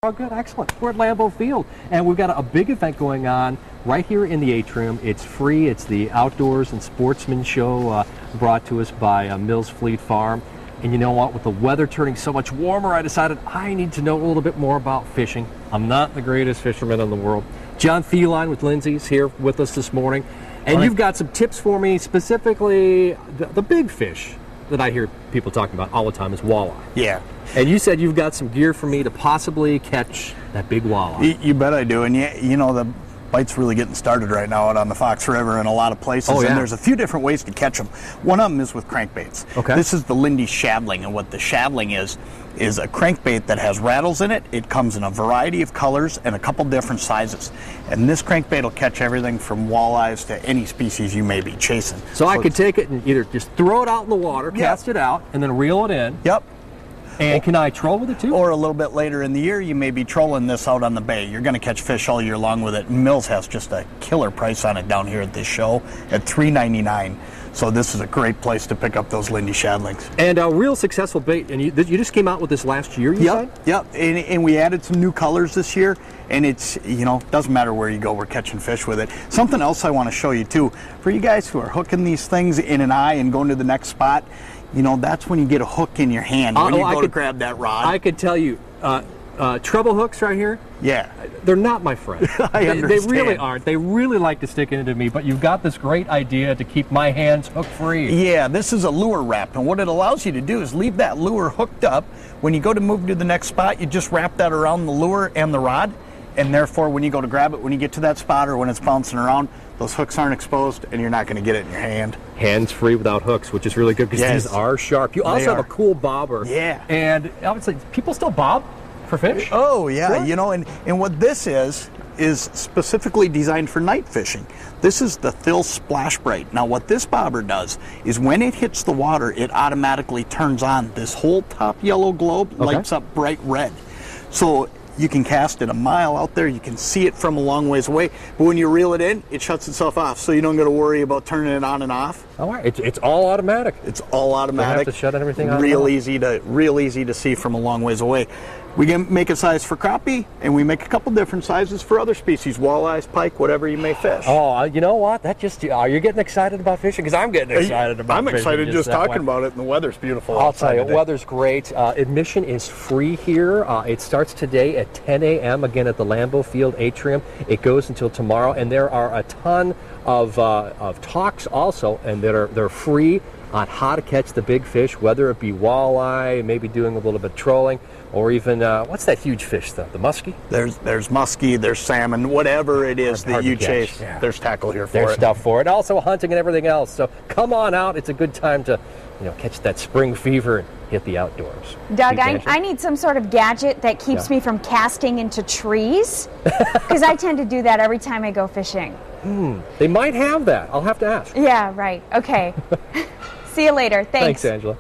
Oh, good, excellent. We're at Lambeau Field, and we've got a big event going on right here in the atrium. It's free. It's the Outdoors and Sportsman Show brought to us by Mills Fleet Farm. And you know what? With the weather turning so much warmer, I decided I need to know a little bit more about fishing. I'm not the greatest fisherman in the world. John Feline with Lindsay's here with us this morning. And you've got some tips for me, specifically the big fish that I hear people talking about all the time is walleye. Yeah. And you said you've got some gear for me to possibly catch that big walleye. You bet I do. And you know, the bite's really getting started right now out on the Fox River in a lot of places. Oh, yeah. And there's a few different ways to catch them. One of them is with crankbaits. Okay. This is the Lindy Shadling. And what the Shadling is a crankbait that has rattles in it. It comes in a variety of colors and a couple different sizes. And this crankbait will catch everything from walleyes to any species you may be chasing. So I could take it and either just throw it out in the water, cast it out, and then reel it in. Yep. And can I troll with it too? Or a little bit later in the year, you may be trolling this out on the bay. You're going to catch fish all year long with it. Mills has just a killer price on it down here at this show at $3.99. So this is a great place to pick up those Lindy Shadlings. And a real successful bait. And you just came out with this last year, you said? Yep. And we added some new colors this year. And it's, you know, doesn't matter where you go, we're catching fish with it. Something else I want to show you too. For you guys who are hooking these things in an eye and going to the next spot, you know, that's when you get a hook in your hand when you go to grab that rod. I could tell you, treble hooks right here, yeah, they're not my friend. I understand. They really aren't. They really like to stick into me, but you've got this great idea to keep my hands hook free. Yeah, this is a lure wrap, and what it allows you to do is leave that lure hooked up. When you go to move to the next spot, you just wrap that around the lure and the rod, and therefore when you go to grab it, when you get to that spot or when it's bouncing around, those hooks aren't exposed and you're not going to get it in your hand. Hands free without hooks, which is really good because these are sharp. You also have a cool bobber. Yeah. And obviously, people still bob for fish? Oh, yeah. Sure. You know, and what this is specifically designed for night fishing. This is the Thill Splash Bright. Now, what this bobber does is when it hits the water, it automatically turns on. This whole top yellow globe lights up bright red. So you can cast it a mile out there. You can see it from a long ways away. But when you reel it in, it shuts itself off. So you don't got to worry about turning it on and off. All right. It's all automatic. It's all automatic. You have to shut everything on. Real easy to see from a long ways away. We can make a size for crappie, and we make a couple different sizes for other species, walleyes, pike, whatever you may fish. Oh, you know what? That just, are you getting excited about fishing? Because I'm getting excited about fishing. I'm excited just talking about it, and the weather's beautiful. I'll tell you, weather's great. Admission is free here. It starts today at 10 a.m. again at the Lambeau Field Atrium. It goes until tomorrow, and there are a ton of talks also, and they're free on how to catch the big fish, whether it be walleye, maybe doing a little bit of trolling, or even, what's that huge fish, though? The muskie? There's muskie, there's salmon, whatever it is that you chase, there's tackle here for it. There's stuff for it. Also hunting and everything else. So come on out. It's a good time to, catch that spring fever and hit the outdoors. Doug, I need some sort of gadget that keeps me from casting into trees, because I tend to do that every time I go fishing. They might have that. I'll have to ask. Yeah, right. Okay. See you later. Thanks. Thanks, Angela.